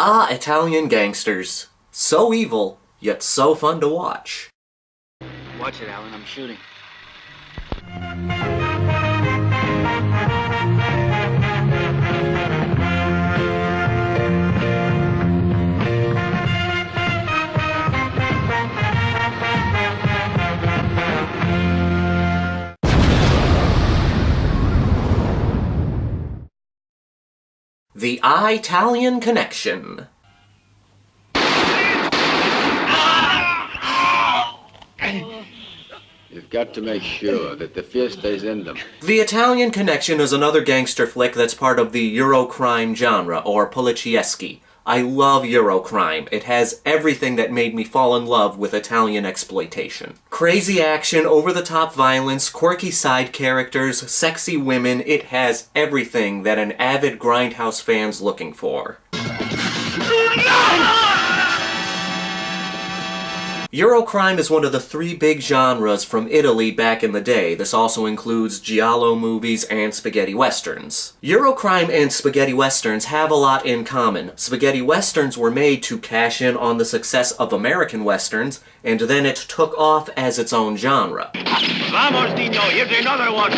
Ah, Italian gangsters. So evil, yet so fun to watch. Watch it, Alan. I'm shooting. The Italian Connection. You've got to make sure that the fear stays in them. The Italian Connection is another gangster flick that's part of the Eurocrime genre, or polizieschi. I love Eurocrime. It has everything that made me fall in love with Italian exploitation. Crazy action, over-the-top violence, quirky side characters, sexy women, it has everything that an avid Grindhouse fan's looking for. Eurocrime is one of the three big genres from Italy back in the day. This also includes giallo movies and spaghetti westerns. Eurocrime and spaghetti westerns have a lot in common. Spaghetti westerns were made to cash in on the success of American westerns, and then it took off as its own genre. Vamos, Nino, here's another one!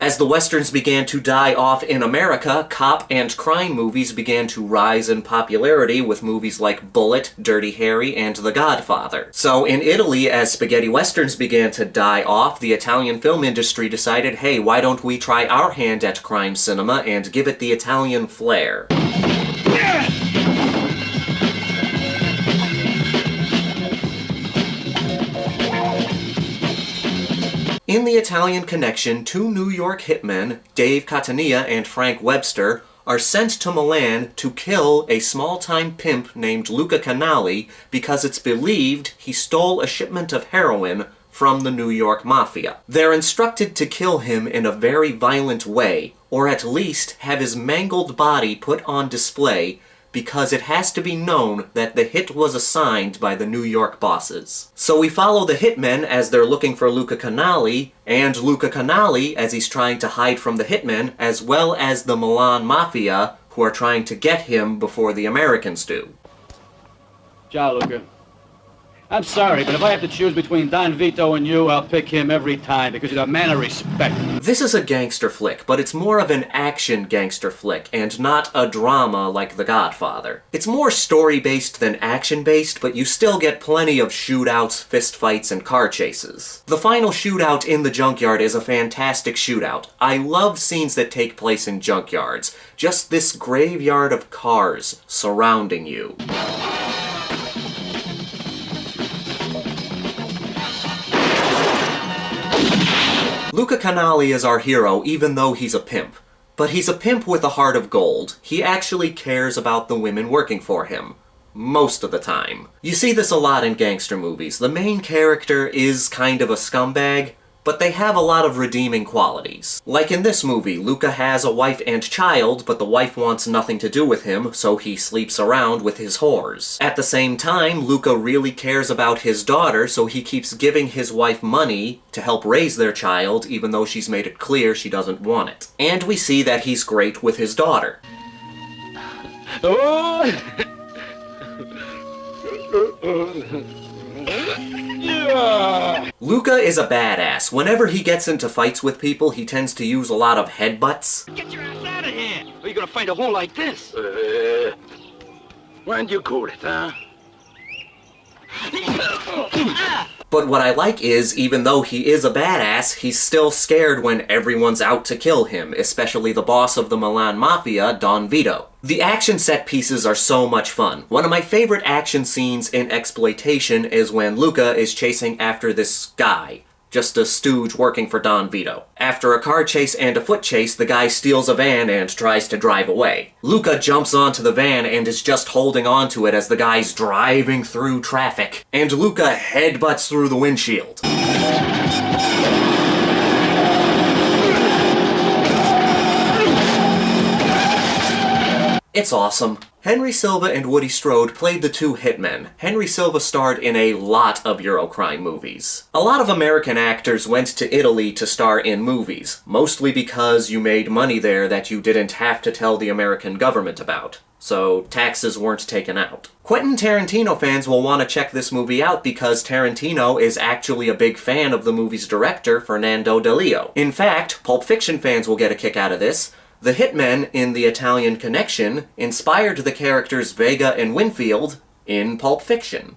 As the westerns began to die off in America, cop and crime movies began to rise in popularity with movies like Bullet, Dirty Harry, and The Godfather. So in Italy, as spaghetti westerns began to die off, the Italian film industry decided, hey, why don't we try our hand at crime cinema and give it the Italian flair? In The Italian Connection, two New York hitmen, Dave Catania and Frank Webster, are sent to Milan to kill a small-time pimp named Luca Canali because it's believed he stole a shipment of heroin from the New York Mafia. They're instructed to kill him in a very violent way, or at least have his mangled body put on display, because it has to be known that the hit was assigned by the New York bosses. So we follow the hitmen as they're looking for Luca Canali, and Luca Canali as he's trying to hide from the hitmen, as well as the Milan Mafia, who are trying to get him before the Americans do. Ciao, Luca. I'm sorry, but if I have to choose between Don Vito and you, I'll pick him every time, because he's a man of respect. This is a gangster flick, but it's more of an action gangster flick, and not a drama like The Godfather. It's more story-based than action-based, but you still get plenty of shootouts, fistfights, and car chases. The final shootout in the junkyard is a fantastic shootout. I love scenes that take place in junkyards. Just this graveyard of cars surrounding you. Luca Canali is our hero, even though he's a pimp. But he's a pimp with a heart of gold. He actually cares about the women working for him. Most of the time. You see this a lot in gangster movies. The main character is kind of a scumbag, but they have a lot of redeeming qualities. Like in this movie, Luca has a wife and child, but the wife wants nothing to do with him, so he sleeps around with his whores. At the same time, Luca really cares about his daughter, so he keeps giving his wife money to help raise their child, even though she's made it clear she doesn't want it. And we see that he's great with his daughter. Luca is a badass. Whenever he gets into fights with people, he tends to use a lot of headbutts. Get your ass out of here! Or you're gonna find a hole like this! Why'd you call it, huh? But what I like is, even though he is a badass, he's still scared when everyone's out to kill him, especially the boss of the Milan Mafia, Don Vito. The action set pieces are so much fun. One of my favorite action scenes in exploitation is when Luca is chasing after this guy. Just a stooge working for Don Vito. After a car chase and a foot chase, the guy steals a van and tries to drive away. Luca jumps onto the van and is just holding onto it as the guy's driving through traffic. And Luca headbutts through the windshield. It's awesome. Henry Silva and Woody Strode played the two hitmen. Henry Silva starred in a lot of Eurocrime movies. A lot of American actors went to Italy to star in movies, mostly because you made money there that you didn't have to tell the American government about. So taxes weren't taken out. Quentin Tarantino fans will want to check this movie out because Tarantino is actually a big fan of the movie's director, Fernando Di Leo. In fact, Pulp Fiction fans will get a kick out of this. The hitmen in The Italian Connection inspired the characters Vega and Winfield in Pulp Fiction.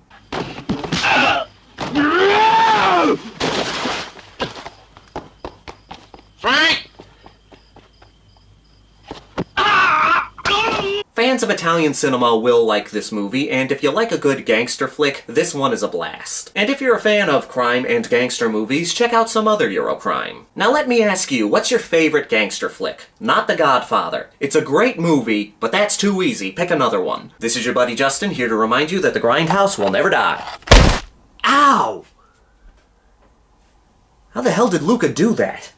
Frank! Fans of Italian cinema will like this movie, and if you like a good gangster flick, this one is a blast. And if you're a fan of crime and gangster movies, check out some other Eurocrime. Now let me ask you, what's your favorite gangster flick? Not The Godfather. It's a great movie, but that's too easy. Pick another one. This is your buddy Justin, here to remind you that the grindhouse will never die. Ow! How the hell did Luca do that?